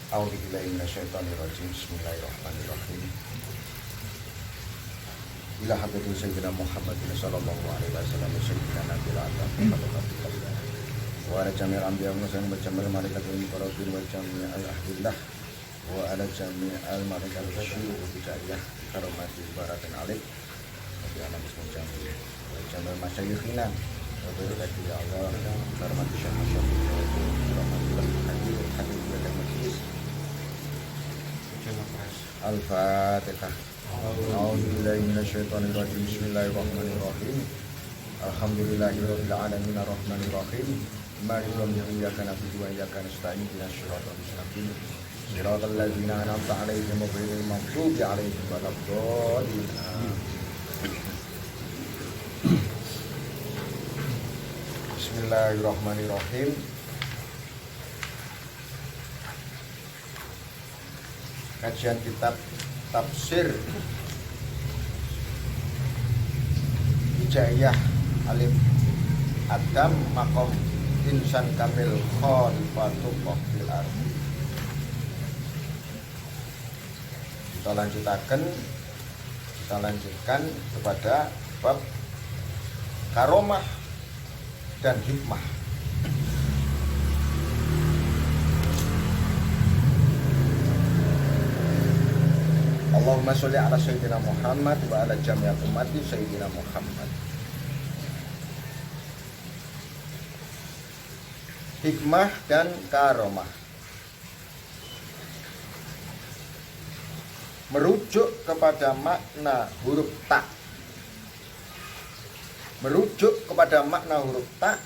A'udzubillahi minasyaitonirrajim. Bismillahirrahmanirrahim. Ila hadratin sayyidina Muhammadin sallallahu alaihi wasallam sayyidina Nabil Adam wa ala jami'il anbiya wa mursalin wa jami'il malaikati wa rasul wa jami'il ahlillah wa ala jami'il malaikati wa bijaiyah karomati barakan alaik wa bi alam jami'il wa jami'il masyayikhina wa barakati ya Allah karomati syekh Al-Fatihah. A'udzubillahi minasyaitonirrajim. Bismillahirrahmanirrahim. Alhamdulillahirabbil alamin arrahmanir rahim. Maliki yaumiddin. Iyyaka na'budu wa iyyaka nasta'in. Ihdinas siratal mustaqim. Siratal ladzina an'amta 'alaihim ghairil maghdubi 'alaihim waladdallin. Bismillahirrahmanirrahim. Kajian kitab tafsir Hijaiyah Alif Adam Maqam Insan Kamil Khalifatullah fil Ardi. Kita lanjutkan kepada bab karomah dan hikmah. Allahumma sholli ala sayyidina Muhammad wa ala jami'il ummati sayyidina Muhammad. Hikmah dan karomah merujuk kepada makna huruf ta. Merujuk kepada makna huruf ta.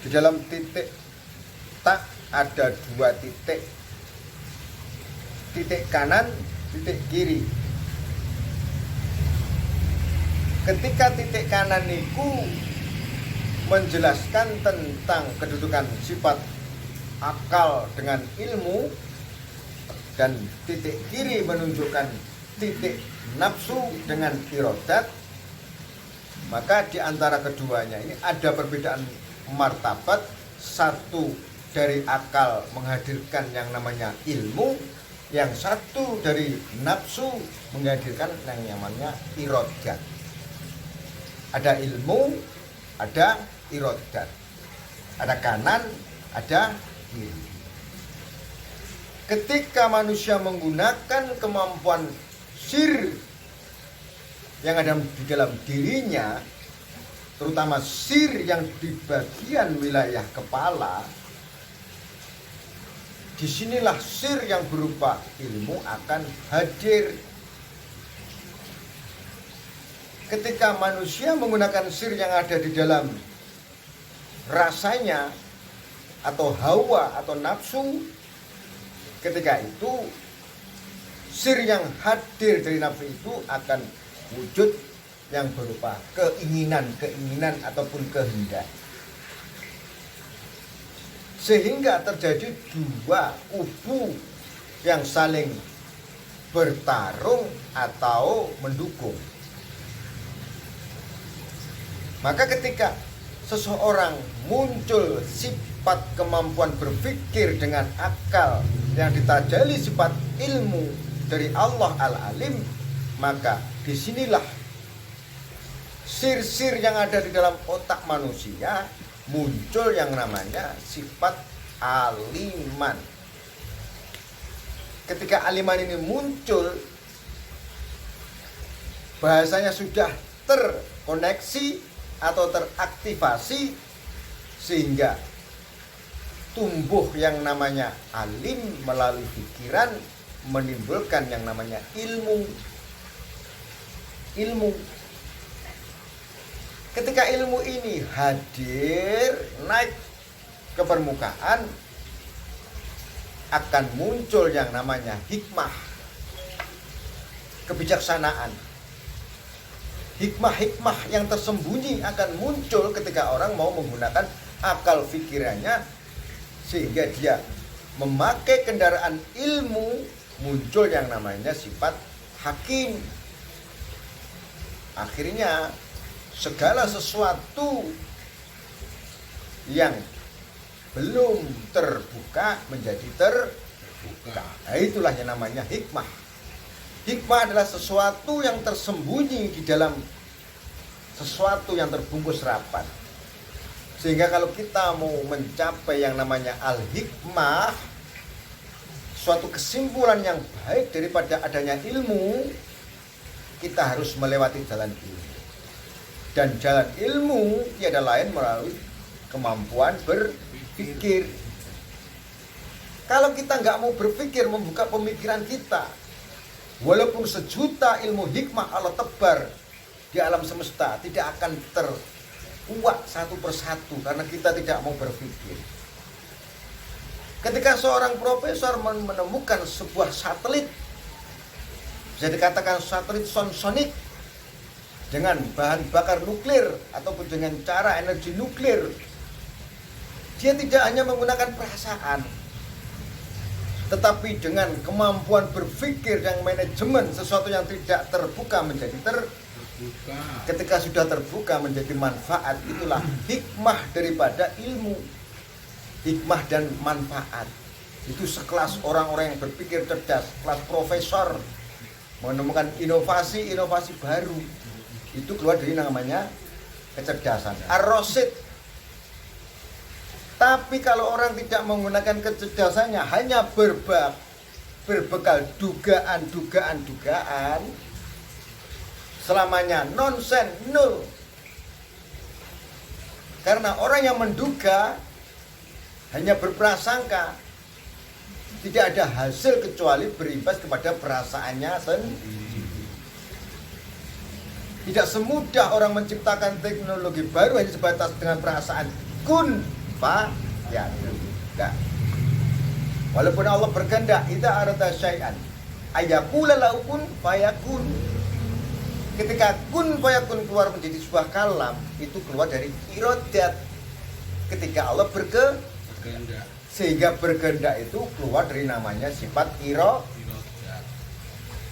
Di dalam titik ta ada dua titik. Titik kanan, titik kiri. Ketika titik kanan itu menjelaskan tentang kedudukan sifat akal dengan ilmu, dan titik kiri menunjukkan titik nafsu dengan iradat, maka di antara keduanya ini ada perbedaan martabat. Satu dari akal menghadirkan yang namanya ilmu, yang satu dari nafsu menghadirkan yang namanya iradat. Ada ilmu, ada iradat. Ada kanan, ada kiri. Ketika manusia menggunakan kemampuan sir yang ada di dalam dirinya, terutama sir yang di bagian wilayah kepala, disinilah sir yang berupa ilmu akan hadir. Ketika manusia menggunakan sir yang ada di dalam rasanya atau hawa atau nafsu, ketika itu sir yang hadir dari nafsu itu akan wujud yang berupa keinginan ataupun kehendak. Sehingga terjadi dua kubu yang saling bertarung atau mendukung. Maka ketika seseorang muncul sifat kemampuan berpikir dengan akal yang ditajali sifat ilmu dari Allah Al-Alim, maka disinilah sir-sir yang ada di dalam otak manusia muncul yang namanya sifat aliman. Ketika aliman ini muncul, bahasanya sudah terkoneksi atau teraktivasi, sehingga tumbuh yang namanya alim melalui pikiran, menimbulkan yang namanya ilmu. Ketika ilmu ini hadir, naik ke permukaan, akan muncul yang namanya hikmah, kebijaksanaan. Hikmah-hikmah yang tersembunyi akan muncul ketika orang mau menggunakan akal pikirannya, sehingga dia memakai kendaraan ilmu, muncul yang namanya sifat hakim. Akhirnya segala sesuatu yang belum terbuka menjadi terbuka. Nah, itulah yang namanya hikmah. Hikmah adalah sesuatu yang tersembunyi di dalam sesuatu yang terbungkus rapat. Sehingga kalau kita mau mencapai yang namanya al-hikmah, suatu kesimpulan yang baik daripada adanya ilmu, kita harus melewati jalan ilmu. Dan jalan ilmu tiada lain melalui kemampuan berpikir. Kalau kita nggak mau berpikir, membuka pemikiran kita, walaupun sejuta ilmu hikmah Allah tebar di alam semesta, tidak akan terkuak satu persatu karena kita tidak mau berpikir. Ketika seorang profesor menemukan sebuah satelit, bisa dikatakan satelit sonik dengan bahan bakar nuklir ataupun dengan cara energi nuklir, dia tidak hanya menggunakan perasaan, tetapi dengan kemampuan berpikir dan manajemen sesuatu yang tidak terbuka menjadi terbuka. Ketika sudah terbuka menjadi manfaat, itulah hikmah daripada ilmu. Hikmah dan manfaat itu sekelas orang-orang yang berpikir cerdas, kelas profesor, menemukan inovasi baru, itu keluar dari namanya kecerdasan, ar-rasid. Tapi kalau orang tidak menggunakan kecerdasannya, hanya berbekal dugaan, selamanya nonsen, nol. Karena orang yang menduga, hanya berprasangka, tidak ada hasil kecuali berimbas kepada perasaannya sendiri. Tidak semudah orang menciptakan teknologi baru hanya sebatas dengan perasaan kun fa yakun. Enggak. Walaupun Allah berkehendak, idza arada syai'an ayaqula lahu kun fayakun. Ketika kun fayakun keluar menjadi sebuah kalam, itu keluar dari iradat. Ketika Allah berkehendak, sehingga berkehendak itu keluar dari namanya sifat iradat.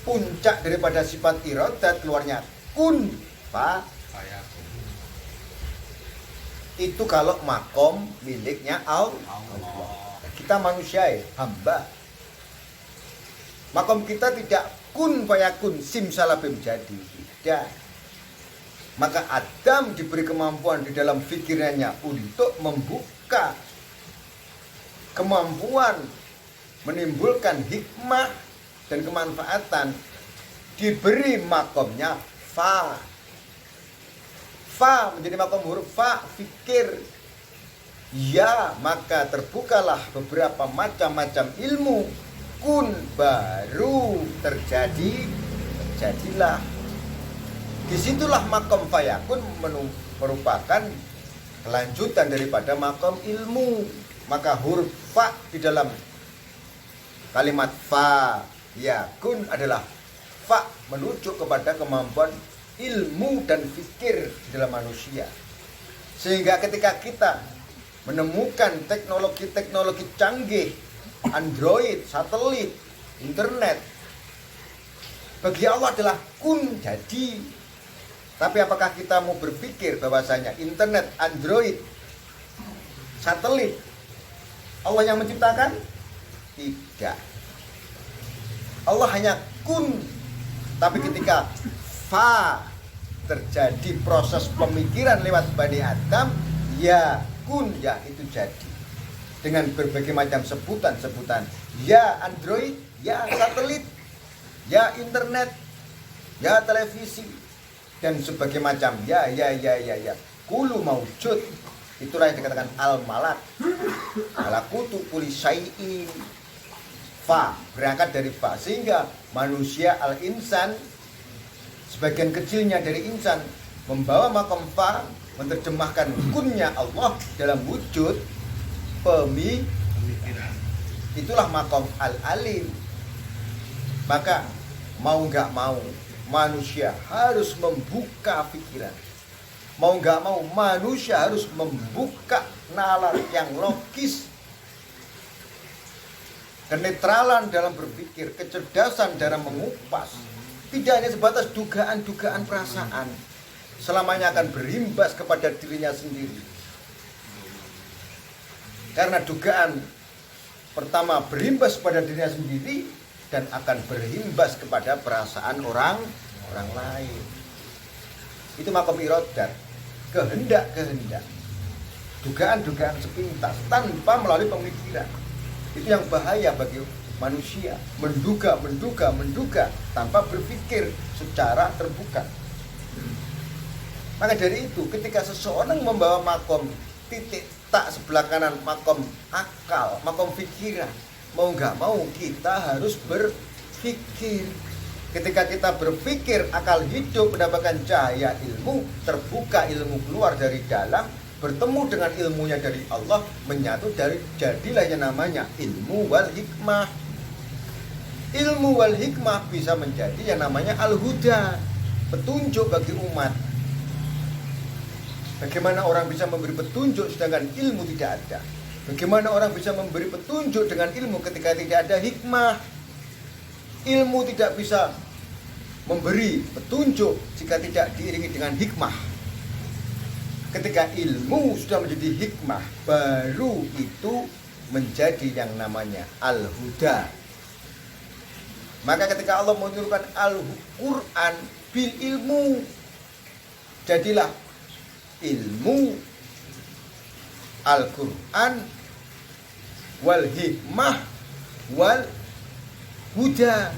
Puncak daripada sifat iradat keluarnya kun fayakun. Itu kalau makom miliknya Allah. Kita manusia, hamba. Makom kita tidak kun fayakun simsalabim jadi. Tidak. Maka Adam diberi kemampuan di dalam pikirannya untuk membuka kemampuan menimbulkan hikmah dan kemanfaatan. Diberi makomnya fa menjadi makom huruf fa, fikir. Ya, maka terbukalah beberapa macam-macam ilmu. Kun, baru terjadilah. Disitulah makom fayakun merupakan kelanjutan daripada makom ilmu. Maka huruf fa di dalam kalimat fa yakun adalah fa menuju kepada kemampuan ilmu dan fikir di dalam manusia. Sehingga ketika kita menemukan teknologi canggih, Android, satelit, internet, bagi Allah adalah kun jadi. Tapi apakah kita mau berpikir bahwasanya internet, Android, satelit Allah yang menciptakan? Tidak. Allah hanya kun. Tapi ketika fa terjadi proses pemikiran lewat Bani Adam, ya kun, ya itu jadi. Dengan berbagai macam sebutan-sebutan. Ya Android, ya satelit, ya internet, ya televisi, dan sebagainya macam. Ya. Kulu maujud. Itulah yang dikatakan al-malak. Malakutu kulli syai'in. Fa, berangkat dari fa. Sehingga manusia al-insan, sebagian kecilnya dari insan, membawa makom fa, menerjemahkan kunnya Allah dalam wujud pemikiran. Itulah makom al-alim. Maka mau nggak mau, manusia harus membuka pikiran. Mau nggak mau, manusia harus membuka nalar yang logis. Kenetralan dalam berpikir, kecerdasan dalam mengupas. Tidak hanya sebatas dugaan-dugaan perasaan. Selamanya akan berimbas kepada dirinya sendiri. Karena dugaan pertama berimbas pada dirinya sendiri dan akan berimbas kepada perasaan orang lain. Itu makom irodat, kehendak-kehendak, dugaan-dugaan sepintas tanpa melalui pemikiran. Itu yang bahaya bagi manusia, menduga tanpa berpikir secara terbuka. Maka dari itu ketika seseorang membawa makom titik tak sebelah kanan makom akal, makom pikiran, mau nggak mau kita harus berpikir. Ketika kita berpikir, akal hidup mendapatkan cahaya ilmu, terbuka ilmu keluar dari dalam, bertemu dengan ilmunya dari Allah, menyatu dari jadilah yang namanya ilmu wal hikmah. Ilmu wal hikmah bisa menjadi yang namanya al-huda, petunjuk bagi umat. Bagaimana orang bisa memberi petunjuk sedangkan ilmu tidak ada? Bagaimana orang bisa memberi petunjuk dengan ilmu ketika tidak ada hikmah? Ilmu tidak bisa memberi petunjuk jika tidak diiringi dengan hikmah. Ketika ilmu sudah menjadi hikmah, baru itu menjadi yang namanya al-huda. Maka ketika Allah menurunkan Al-Quran bil ilmu, jadilah ilmu Al-Quran wal hikmah wal huda.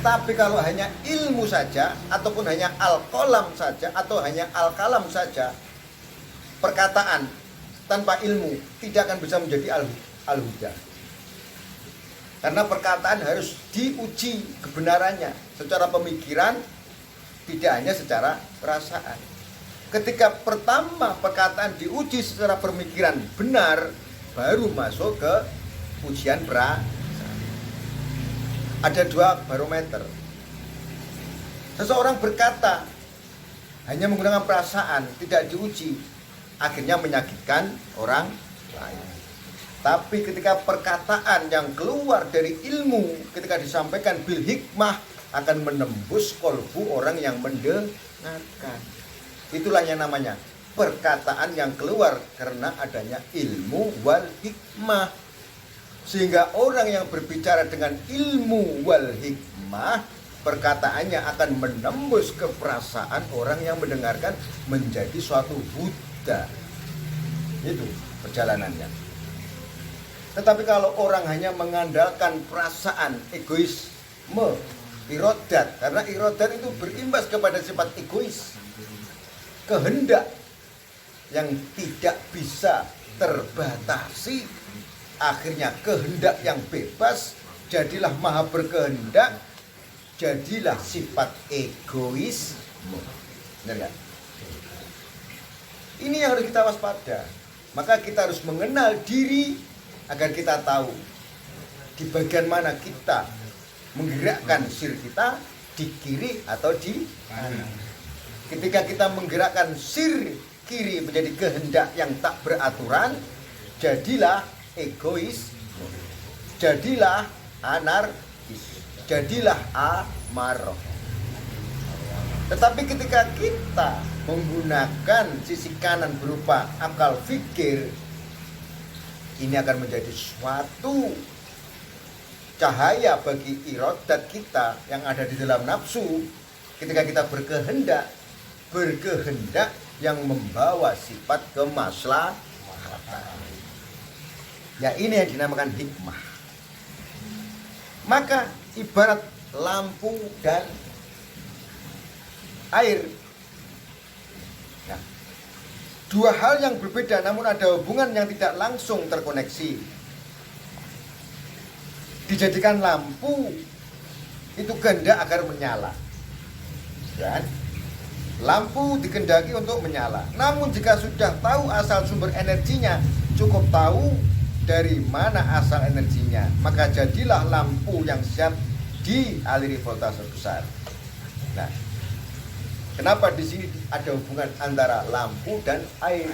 Tapi kalau hanya ilmu saja, ataupun hanya al-qalam saja, atau hanya al-kalam saja, perkataan tanpa ilmu tidak akan bisa menjadi al-huda. Karena perkataan harus diuji kebenarannya secara pemikiran, tidak hanya secara perasaan. Ketika pertama perkataan diuji secara pemikiran benar, baru masuk ke ujian perasaan. Ada dua barometer. Seseorang berkata hanya menggunakan perasaan, tidak diuji, akhirnya menyakitkan orang lain. Tapi ketika perkataan yang keluar dari ilmu, ketika disampaikan bil hikmah, akan menembus kolbu orang yang mendengarkan. Itulah yang namanya perkataan yang keluar karena adanya ilmu wal hikmah. Sehingga orang yang berbicara dengan ilmu wal hikmah, perkataannya akan menembus ke perasaan orang yang mendengarkan menjadi suatu huda. Itu perjalanannya. Tetapi kalau orang hanya mengandalkan perasaan, egoisme, irodat, karena irodat itu berimbas kepada sifat egois, kehendak yang tidak bisa terbatasi, akhirnya kehendak yang bebas, jadilah maha berkehendak, jadilah sifat egoisme. Benar gak? Ini yang harus kita waspada. Maka kita harus mengenal diri agar kita tahu di bagian mana kita menggerakkan sir kita, di kiri atau di kanan. Ketika kita menggerakkan sir kiri menjadi kehendak yang tak beraturan, jadilah egois, jadilah anarkis, jadilah amarah. Tetapi ketika kita menggunakan sisi kanan berupa akal fikir, ini akan menjadi suatu cahaya bagi irodat kita yang ada di dalam nafsu. Ketika kita berkehendak yang membawa sifat kemaslahatan. Ya, ini yang dinamakan hikmah. Maka ibarat lampu dan air. Nah, dua hal yang berbeda namun ada hubungan yang tidak langsung terkoneksi. Dijadikan lampu itu kehendak agar menyala. Dan lampu dikehendaki untuk menyala. Namun jika sudah tahu asal sumber energinya, cukup tahu dari mana asal energinya, maka jadilah lampu yang siap dialiri voltase besar. Nah, kenapa di sini ada hubungan antara lampu dan air?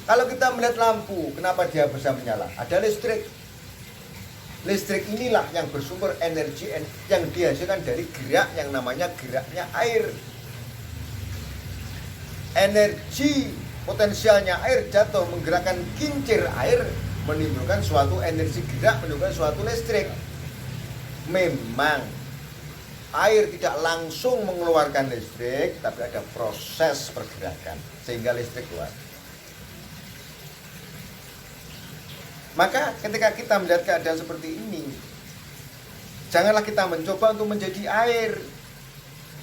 Kalau kita melihat lampu, kenapa dia bisa menyala? Ada listrik. Listrik inilah yang bersumber energi yang dihasilkan dari gerak yang namanya geraknya air. Energi potensialnya air jatuh menggerakkan kincir air, menimbulkan suatu energi gerak, menimbulkan suatu listrik. Memang air tidak langsung mengeluarkan listrik, tapi ada proses pergerakan sehingga listrik keluar. Maka ketika kita melihat keadaan seperti ini, janganlah kita mencoba untuk menjadi air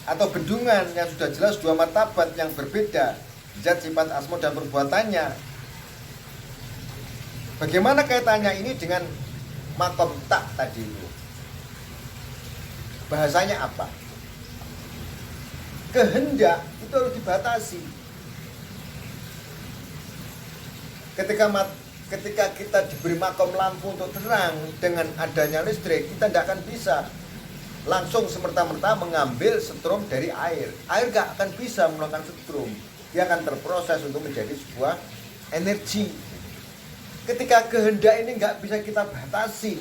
atau bendungan yang sudah jelas dua martabat yang berbeda, zat, sifat, asma dan perbuatannya. Bagaimana kaitannya ini dengan makom tak tadi itu? Bahasanya apa? Kehendak itu harus dibatasi. Ketika kita diberi makom lampu untuk terang, dengan adanya listrik, kita tidak akan bisa langsung semerta-merta mengambil setrum dari air. Air gak akan bisa mengeluarkan setrum. Dia akan terproses untuk menjadi sebuah energi. Ketika kehendak ini gak bisa kita batasi,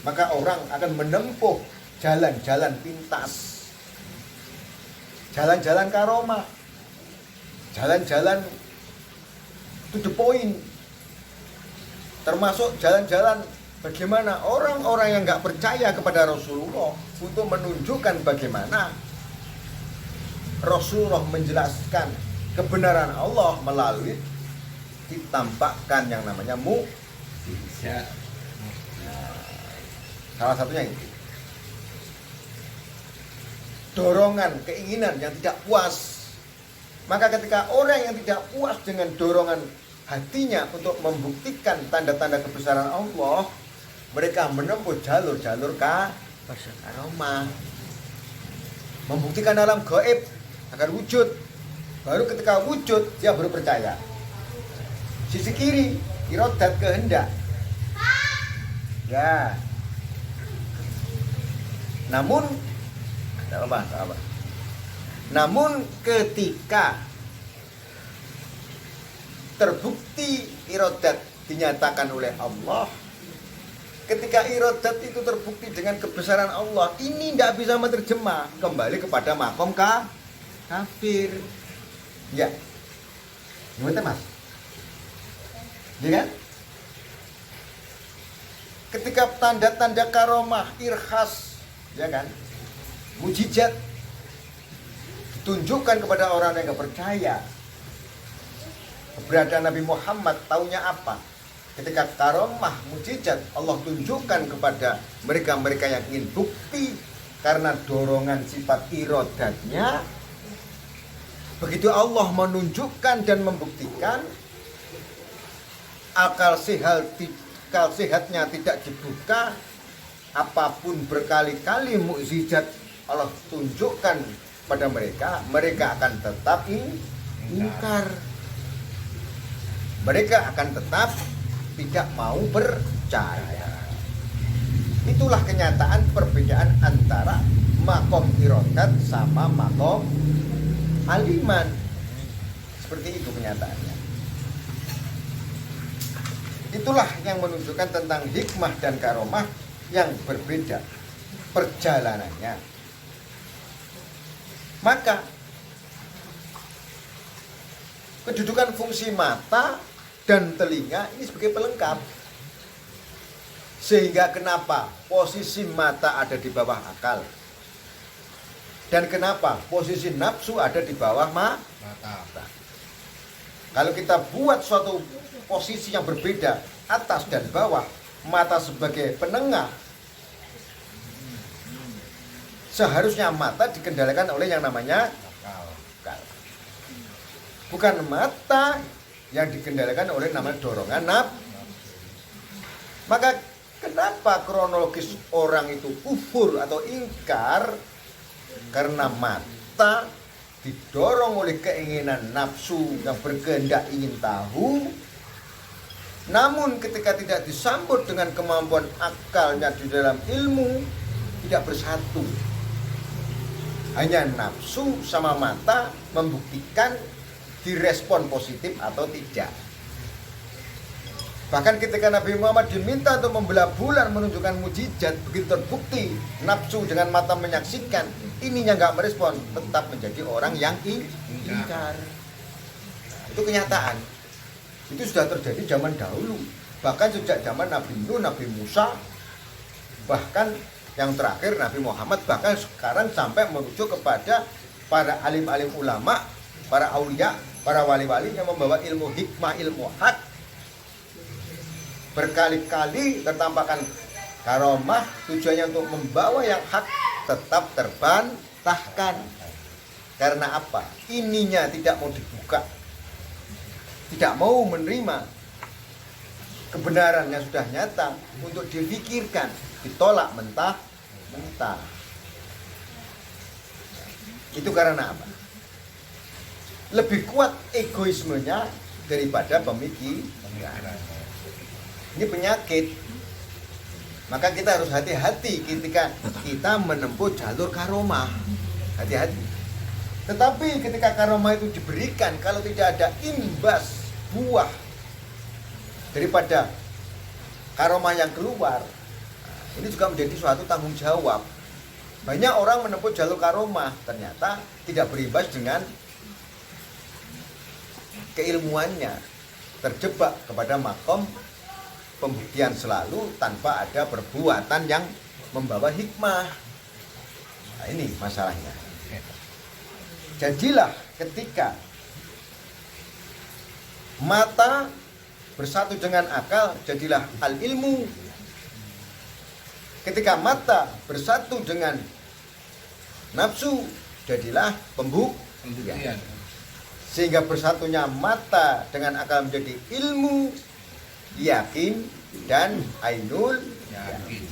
maka orang akan menempuh jalan-jalan pintas, jalan-jalan karomah, jalan-jalan to the point, termasuk jalan-jalan bagaimana orang-orang yang nggak percaya kepada Rasulullah untuk menunjukkan bagaimana Rasulullah menjelaskan kebenaran Allah melalui ditampakkan yang namanya mukjizat. Salah satunya itu. Dorongan, keinginan yang tidak puas. Maka ketika orang yang tidak puas dengan dorongan hatinya untuk membuktikan tanda-tanda kebesaran Allah, mereka menempuh jalur-jalur karomah, membuktikan alam gaib akan wujud. Baru ketika wujud dia baru percaya. Sisi kiri irodat kehendak. Ya. Namun ketika terbukti irodat dinyatakan oleh Allah, ketika irodat itu terbukti dengan kebesaran Allah, ini tidak bisa menerjemah kembali kepada makom kafir. Ya, gimana mas? Ya kan? Ketika tanda-tanda karomah, irkhas, ya kan, mujizat ditunjukkan kepada orang yang gak percaya keberadaan Nabi Muhammad, taunya apa? Ketika karomah, mujizat Allah tunjukkan kepada mereka-mereka yang ingin bukti karena dorongan sifat irodatnya, begitu Allah menunjukkan dan membuktikan, akal sehatnya tidak dibuka, apapun berkali-kali mukjizat Allah tunjukkan pada mereka, mereka akan tetap ingkar. Mereka akan tetap tidak mau percaya. Itulah kenyataan perbedaan antara makom irodat sama makom aliman. Seperti itu kenyataannya. Itulah yang menunjukkan tentang hikmah dan karomah yang berbeda perjalanannya. Maka kedudukan fungsi mata dan telinga ini sebagai pelengkap. Sehingga kenapa posisi mata ada di bawah akal, dan kenapa posisi nafsu ada di bawah mata. Kalau kita buat suatu posisi yang berbeda, atas dan bawah, mata sebagai penengah, seharusnya mata dikendalikan oleh yang namanya akal. Bukan mata yang dikendalikan oleh namanya dorongan nafsu. Maka kenapa kronologis orang itu kufur atau ingkar? Karena mata didorong oleh keinginan nafsu yang berkehendak ingin tahu. Namun ketika tidak disambut dengan kemampuan akalnya di dalam ilmu, tidak bersatu. Hanya nafsu sama mata membuktikan direspon positif atau tidak. Bahkan ketika Nabi Muhammad diminta untuk membelah bulan menunjukkan mujizat, begitu terbukti nafsu dengan mata menyaksikan, ininya nggak merespon, tetap menjadi orang yang ingkar. Itu kenyataan. Itu sudah terjadi zaman dahulu. Bahkan sejak zaman Nabi Nuh, Nabi Musa, bahkan yang terakhir Nabi Muhammad, bahkan sekarang sampai merujuk kepada para alim-alim ulama, para aulia, para wali-wali yang membawa ilmu hikmah, ilmu hak. Berkali-kali tertampakkan karomah, tujuannya untuk membawa yang hak tetap terbantahkan. Karena apa? Ininya tidak mau dibuka, tidak mau menerima kebenaran yang sudah nyata untuk difikirkan, ditolak mentah-mentah. Itu karena apa? Lebih kuat egoismenya daripada pemikiran. Ini penyakit. Maka kita harus hati-hati ketika kita menempuh jalur karomah. Hati-hati. Tetapi ketika karomah itu diberikan, kalau tidak ada imbas buah daripada karomah yang keluar, ini juga menjadi suatu tanggung jawab. Banyak orang menempuh jalur karomah, ternyata tidak berimbas dengan keilmuannya, terjebak kepada makom pembuktian selalu tanpa ada perbuatan yang membawa hikmah. Nah, ini masalahnya. Jadilah ketika mata bersatu dengan akal, jadilah al-ilmu. Ketika mata bersatu dengan nafsu, jadilah pembuktian. Sehingga bersatunya mata dengan akal menjadi ilmu, yakin, dan ainul yakin.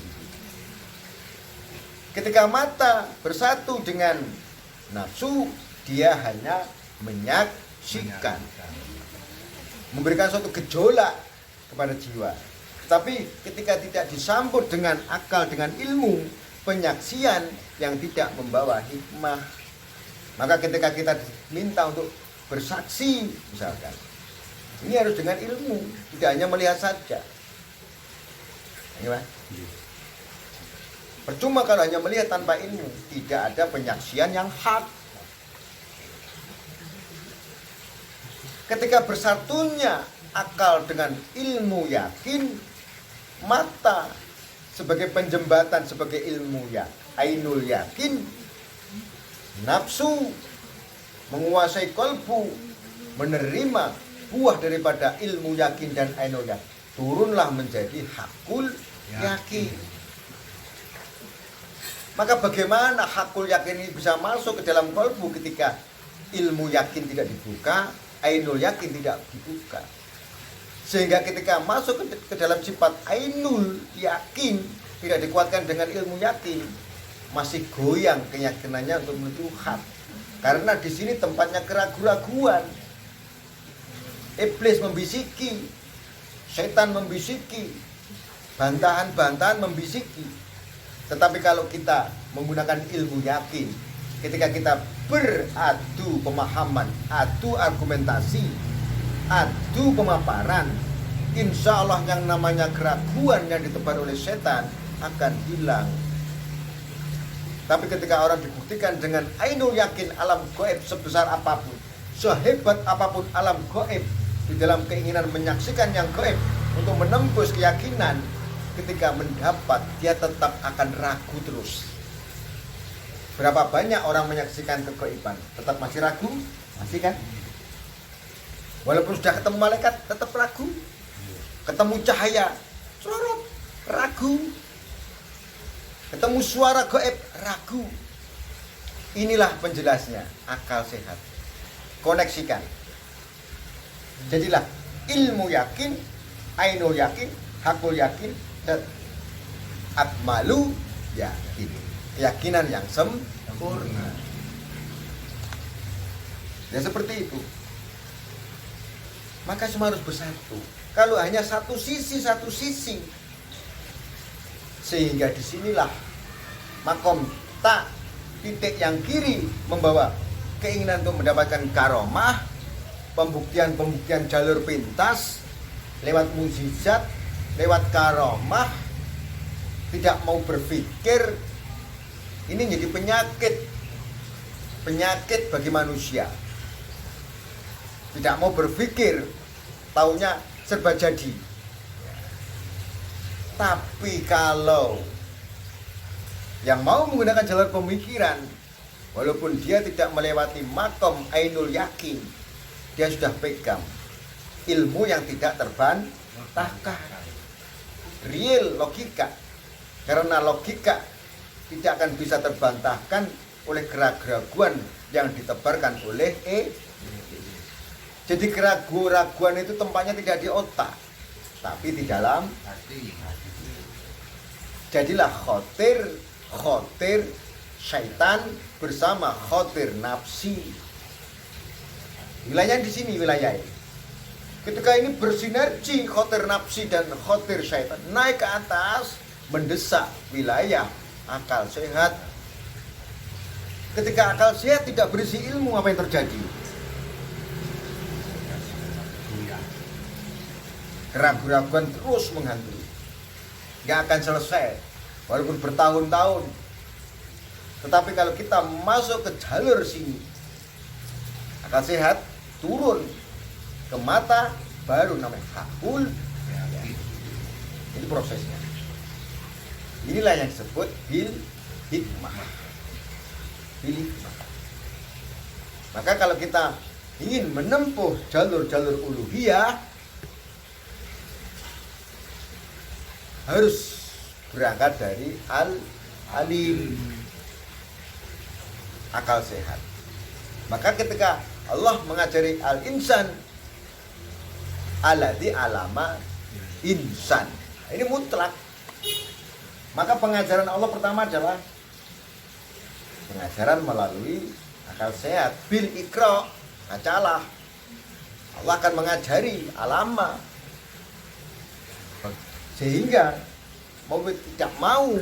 Ketika mata bersatu dengan nafsu, dia hanya menyaksikan, memberikan suatu gejolak kepada jiwa. Tapi ketika tidak disambut dengan akal, dengan ilmu, penyaksian yang tidak membawa hikmah. Maka ketika kita minta untuk bersaksi misalkan, ini harus dengan ilmu, tidak hanya melihat saja. Ini Pak. Percuma kalau hanya melihat tanpa ilmu, tidak ada penyaksian yang hak. Ketika bersatunya akal dengan ilmu yakin, mata sebagai penjembatan, sebagai ilmu ya, ainul yakin, nafsu menguasai kolbu, menerima buah daripada ilmu yakin dan ainul yakin, turunlah menjadi hakul yakin. Maka bagaimana hakul yakin ini bisa masuk ke dalam kolbu ketika ilmu yakin tidak dibuka, ainul yakin tidak dibuka? Sehingga ketika masuk ke dalam sifat ainul yakin, tidak dikuatkan dengan ilmu yakin, masih goyang keyakinannya untuk menuju hak. Karena di sini tempatnya keraguan-raguan. Iblis membisiki, setan membisiki, bantahan-bantahan membisiki. Tetapi kalau kita menggunakan ilmu yakin, ketika kita beradu pemahaman, adu argumentasi, adu pemaparan, insya Allah yang namanya keraguan yang ditebar oleh setan akan hilang. Tapi ketika orang dibuktikan dengan ainul yakin alam gaib sebesar apapun, sehebat apapun alam gaib, di dalam keinginan menyaksikan yang gaib untuk menembus keyakinan, ketika mendapat dia tetap akan ragu terus. Berapa banyak orang menyaksikan kegaiban tetap masih ragu? Masih kan? Walaupun sudah ketemu malaikat tetap ragu. Ketemu cahaya sorot ragu. Ketemu suara gaib ragu. Inilah penjelasnya akal sehat. Koneksikan. Jadilah ilmu yakin, ainul yakin, hakul yakin, dan akmalu yakin, keyakinan yang sempurna. Ya seperti itu. Maka semua harus bersatu. Kalau hanya satu sisi, sehingga disinilah makom tak, titik yang kiri membawa keinginan untuk mendapatkan karomah, pembuktian jalur pintas lewat mukjizat, lewat karomah, tidak mau berpikir. Ini jadi penyakit bagi manusia. tidak mau berpikir, taunya serba jadi. Tapi kalau yang mau menggunakan jalan pemikiran, walaupun dia tidak melewati makom ainul yakin, dia sudah pegang ilmu yang tidak terbantahkan, real logika. Karena logika tidak akan bisa terbantahkan oleh keraguan yang ditebarkan oleh Jadi keraguan itu tempatnya tidak di otak, tapi di dalam hati. Jadilah khotir syaitan bersama khotir nafsi. Wilayah di sini wilayah. Ketika ini bersinergi khotir nafsi dan khotir syaitan naik ke atas, mendesak wilayah akal sehat. Ketika akal sehat tidak berisi ilmu, apa yang terjadi? Keraguan terus menghantui, gak akan selesai walaupun bertahun-tahun. Tetapi kalau kita masuk ke jalur sini, akal sehat turun ke mata, baru namanya hakul. Ini prosesnya. Inilah yang disebut bil hikmah. Maka kalau kita ingin menempuh jalur-jalur uluhiyah, harus berangkat dari alim, akal sehat. Maka ketika Allah mengajari al-insan alladzi alama insan, ini mutlak. Maka pengajaran Allah pertama adalah pengajaran melalui akal sehat. Bil ikra, bacalah. Allah akan mengajari alama. Sehingga mau tidak mau,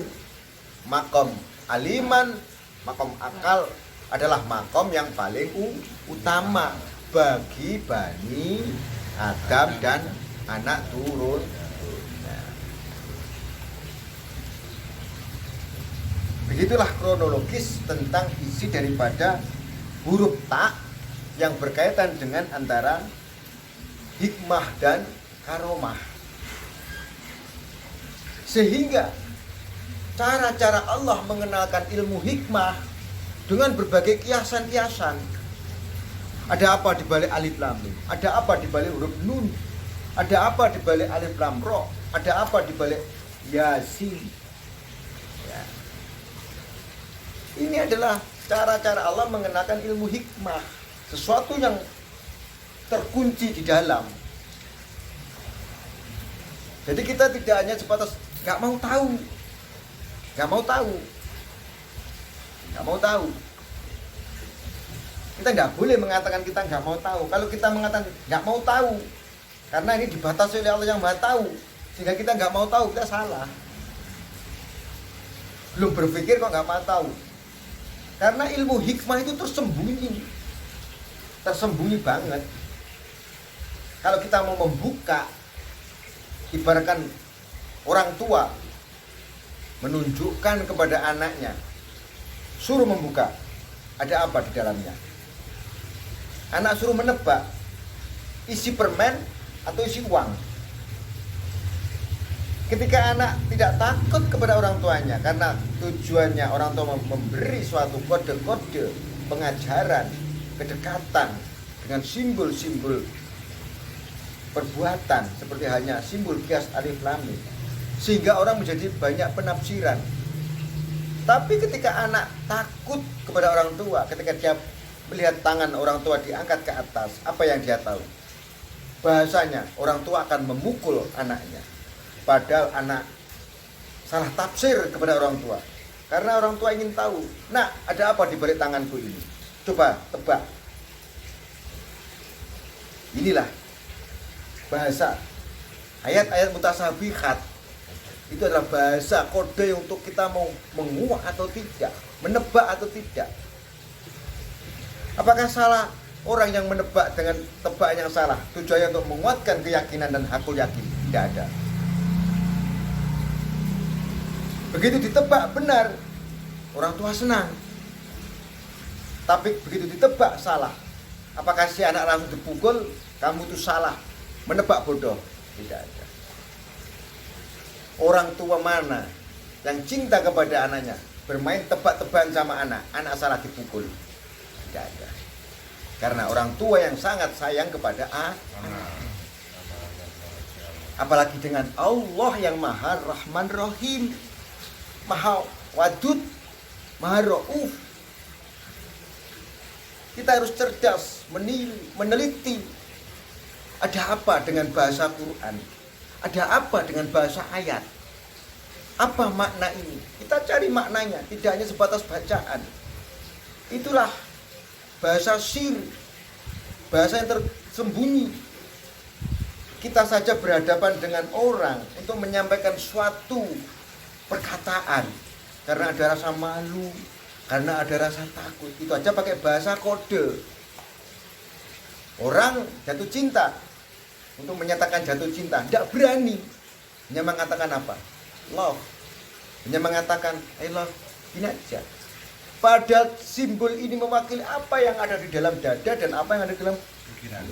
makom aliman, makom akal adalah makom yang paling utama bagi Bani Adam dan anak turun. Begitulah kronologis tentang isi daripada huruf ta yang berkaitan dengan antara hikmah dan karomah. Sehingga cara-cara Allah mengenalkan ilmu hikmah dengan berbagai kiasan-kiasan. Ada apa di balik alif lam mim? Ada apa di balik huruf nun? Ada apa di balik alif lam ra? Ada apa di balik yasin? Ya. Ini adalah cara-cara Allah mengenalkan ilmu hikmah, sesuatu yang terkunci di dalam. Jadi kita tidak hanya sebatas nggak mau tahu. Kita nggak boleh mengatakan kita nggak mau tahu. Kalau kita mengatakan nggak mau tahu, karena ini dibatasi oleh Allah yang Maha Tahu, sehingga kita nggak mau tahu, kita salah. Belum berpikir kok nggak mau tahu. Karena ilmu hikmah itu tersembunyi banget. Kalau kita mau membuka, ibaratkan orang tua menunjukkan kepada anaknya, suruh membuka, ada apa di dalamnya? Anak suruh menebak, isi permen atau isi uang. Ketika anak tidak takut kepada orang tuanya, karena tujuannya orang tua memberi suatu kode-kode pengajaran, kedekatan dengan simbol-simbol perbuatan, seperti hanya simbol kias alif lam mim, sehingga orang menjadi banyak penafsiran. Tapi ketika anak takut kepada orang tua, ketika dia melihat tangan orang tua diangkat ke atas, apa yang dia tahu? Bahasanya orang tua akan memukul anaknya. Padahal anak salah tafsir kepada orang tua. Karena orang tua ingin tahu, "Nak, ada apa di balik tanganku ini? Coba tebak." Inilah bahasa ayat-ayat mutasyabihat. Itu adalah bahasa kode untuk kita mau menguak atau tidak, menebak atau tidak. Apakah salah orang yang menebak dengan tebakan yang salah? Tujuannya untuk menguatkan keyakinan dan hakul yakin? Tidak ada. Begitu ditebak benar, orang tua senang. Tapi begitu ditebak salah, Apakah si anak langsung dipukul, kamu itu salah, menebak bodoh? Tidak ada. Orang tua mana yang cinta kepada anaknya, bermain tebak-tebakan sama anak salah dipukul? Tidak ada. Karena orang tua yang sangat sayang kepada anak. Apalagi dengan Allah yang Maha Rahman Rahim, Maha Wadud, Maha Rauf. Kita harus cerdas, meneliti. Ada apa dengan bahasa Quran? Ada apa dengan bahasa ayat? Apa makna ini? Kita cari maknanya, tidak hanya sebatas bacaan. Itulah bahasa sir, bahasa yang tersembunyi. Kita saja berhadapan dengan orang untuk menyampaikan suatu perkataan karena ada rasa malu, karena ada rasa takut. Itu aja pakai bahasa kode. Orang jatuh cinta, untuk menyatakan jatuh cinta tidak berani, hanya mengatakan apa? Love. Hanya mengatakan I love, ini aja. Padahal simbol ini mewakili apa yang ada di dalam dada dan apa yang ada di dalam pikiran.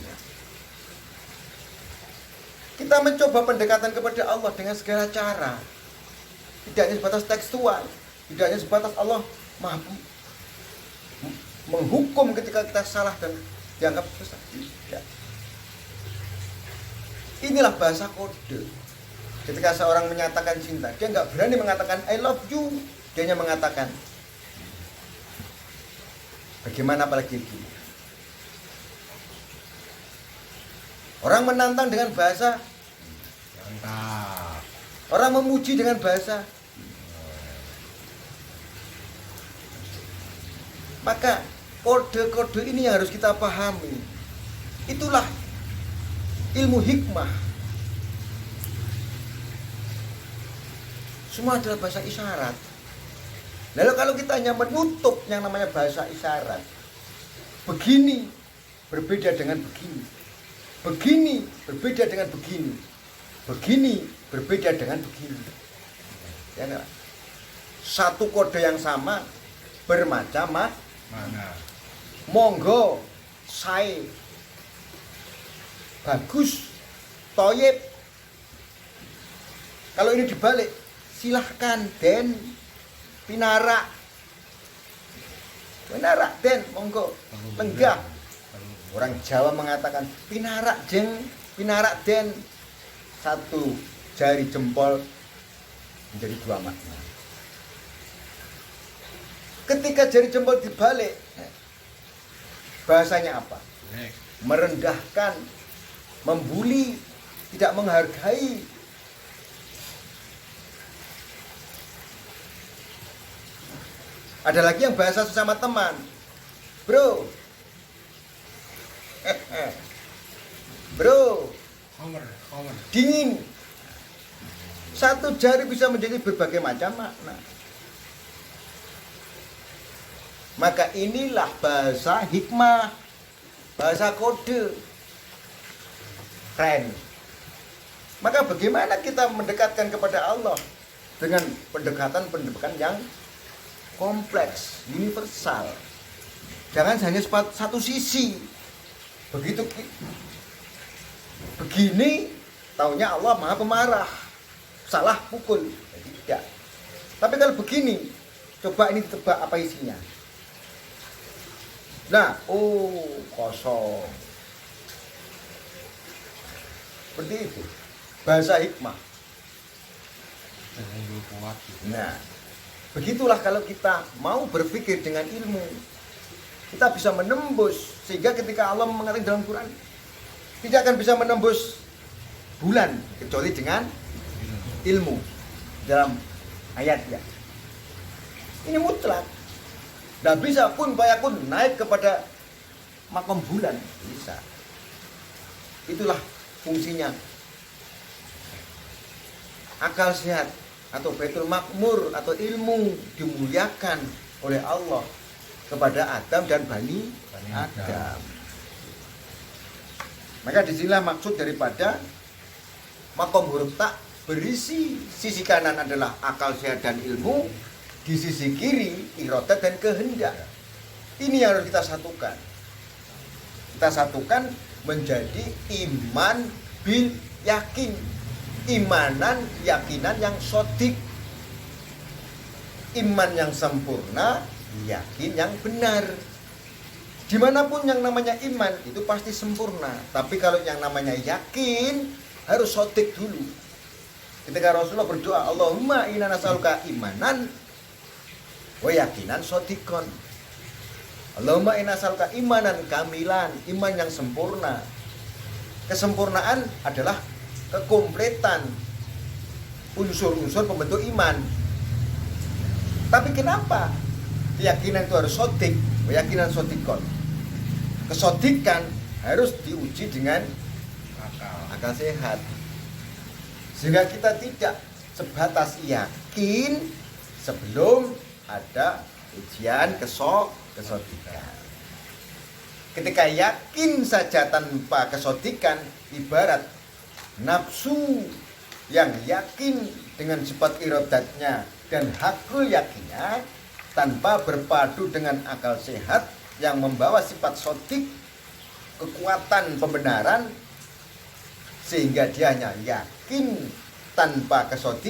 Kita mencoba pendekatan kepada Allah dengan segala cara. Tidak hanya sebatas tekstual, tidak hanya sebatas Allah Maha menghukum ketika kita salah dan dianggap sesat. Tidak. Inilah bahasa kode. Ketika seorang menyatakan cinta, dia nggak berani mengatakan I love you. Dia hanya mengatakan bagaimana apalagi itu. Orang menantang dengan bahasa, orang memuji dengan bahasa. Maka kode-kode ini yang harus kita pahami. Itulah ilmu hikmah. Semua adalah bahasa isyarat. Lalu kalau kita hanya menutup yang namanya bahasa isyarat, begini berbeda dengan begini, begini berbeda dengan begini, begini berbeda dengan begini. Ya, enggak? Satu kode yang sama bermacam-macam. Monggo, saya, bagus, toyib. Kalau ini dibalik, silahkan den, pinarak, den, monggo, lenggah. Orang Jawa mengatakan pinarak jeng, pinarak den. Satu jari jempol menjadi dua makna. Ketika jari jempol dibalik, bahasanya apa? Merendahkan, membuli, tidak menghargai. Ada lagi yang bahasa sesama teman, bro, bro, dingin. Satu jari bisa menjadi berbagai macam makna. Maka inilah bahasa hikmah, bahasa kode. Keren. Maka bagaimana kita mendekatkan kepada Allah dengan pendekatan yang kompleks, universal. Jangan hanya satu sisi. Begitu begini, taunya Allah Maha Pemarah, salah pukul. Tidak. Tapi kalau begini, coba ini tebak apa isinya. Nah, kosong. Seperti itu. Bahasa hikmah. Nah, begitulah kalau kita mau berpikir dengan ilmu, kita bisa menembus. Sehingga ketika Allah mengatakan dalam Quran, tidak akan bisa menembus bulan kecuali dengan ilmu dalam ayatnya. Ini mutlak. Dan bisa pun bayakun naik kepada makom bulan, bisa. Itulah fungsinya akal sehat atau Baitul Makmur atau ilmu dimuliakan oleh Allah kepada Adam dan Bani Adam. Maka disinilah maksud daripada makom huruf tak berisi sisi kanan adalah akal sehat dan ilmu, di sisi kiri iradah dan kehendak. Ini yang harus kita satukan. kita satukan menjadi iman bil yakin. Imanan, yakinan yang sodik. Iman yang sempurna, yakin yang benar. Dimanapun yang namanya iman itu pasti sempurna. Tapi kalau yang namanya yakin harus sodik dulu. Ketika Rasulullah berdoa, Allahumma inna nas'aluka imanan wa yakinan sodikon. Allahumma inna nas'aluka imanan kamilan, iman yang sempurna. Kesempurnaan adalah kekompletan unsur-unsur pembentuk iman. Tapi kenapa keyakinan itu harus sodik, keyakinan sodikon? Kesodikan harus diuji dengan akal sehat, sehingga kita tidak sebatas yakin sebelum ada ujian kesodikan. Ketika yakin saja tanpa kesodikan, ibarat nafsu yang yakin dengan sifat iradatnya dan hakul yakinnya tanpa berpadu dengan akal sehat yang membawa sifat sodik, kekuatan pembenaran, sehingga dia hanya yakin tanpa kesodik.